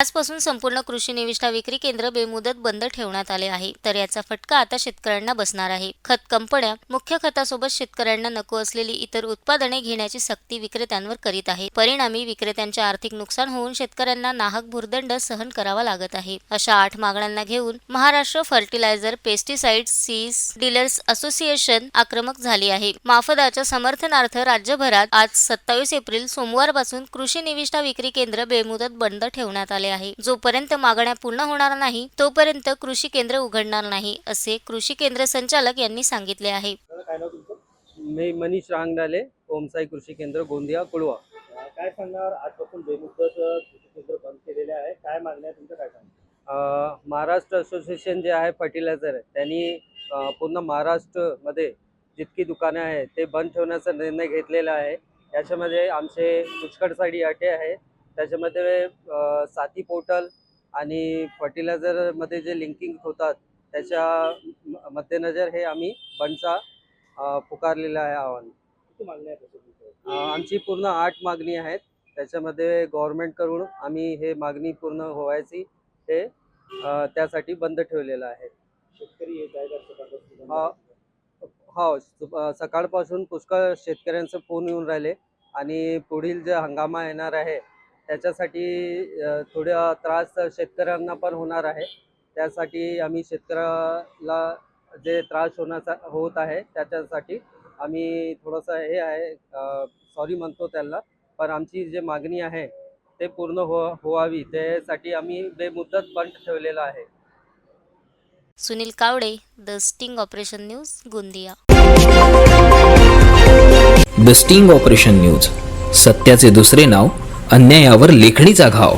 आजपासून संपूर्ण कृषी निविष्ठा विक्री केंद्र बेमुदत बंद ठेवण्यात आले आहे. तर याचा फटका आता शेतकऱ्यांना बसणार आहे. खत कंपन्या मुख्य खतासोबत शेतकऱ्यांना नको असलेली इतर उत्पादने घेण्याची सक्ती विक्रेत्यांवर करीत आहे. परिणामी विक्रेत्यांचे आर्थिक नुकसान होऊन शेतकऱ्यांना नाहक भुर्दंड सहन करावा लागत आहे. अशा 8 मागण्यांना घेऊन Maharashtra fertiliser pesticides seeds dealers association आक्रमक झाली आहे. माफदाच्या समर्थनार्थ राज्यभरात आज 27 एप्रिल सोमवारपासून कृषी निविष्ठा विक्री केंद्र बेमुदत बंद ठेवण्यात आले आहे. जोपर्यंत मागण्या पूर्ण होणार नाही तोपर्यंत कृषी केंद्र उघडणार नाही असे कृषी केंद्र संचालक यांनी सांगितले आहे. मी मनीष रांगडाले, ओमसाई कृषी केंद्र गोंदिया कुळवा. काय सांगणार, आजपासून बेमुदत कृषी केंद्र बंद केलेले आहे, काय मागण्या तुमच्या, काय सांगणार? महाराष्ट्र असोसिएशन जे आहे फर्टिलायझर त्यांनी पूर्ण महाराष्ट्रमध्ये जितकी दुकाने आहेत ते बंद ठेवण्याचा निर्णय घेतलेला आहे. याच्यामध्ये आमचे पुष्कळसाठी अटी आहे. त्याच्यामध्ये साथी पोर्टल आणि फर्टिलायझरमध्ये जे लिंकिंग होतात त्याच्या मध्यनजर हे आम्ही बंदचा पुकारलेलं आहे आव्हान. किती मागण्या आहेत तुमच्या? आमची पूर्ण 8 मागणी आहेत. त्याच्यामध्ये गव्हर्नमेंटकडून आम्ही हे मागणी पूर्ण व्हायची हे त्यासाठी बंद ठेवलेलं आहे. शेतकरी येत आहे सकाळपासून पुष्कळ शेतकऱ्यांचे फोन येऊन राहिले आणि पुढील जे हंगामा येणार आहे त्याच्यासाठी थोडा त्रास शेतकऱ्यांना पण होणार आहे. त्यासाठी आम्ही शेतकऱ्याला जे त्रास होत आहे त्याच्यासाठी आम्ही थोडंसं हे आहे सॉरी म्हणतो त्याला. पण आमची जे मागणी आहे ते पूर्ण व्हावी त्यासाठी आम्ही बेमुदत बंद ठेवलेला आहे. Sunil Kawade, the sting operation news, Gondia. The sting operation news, सत्याचे दुसरे नाव, अन्यायावर लेखणीचा घाव.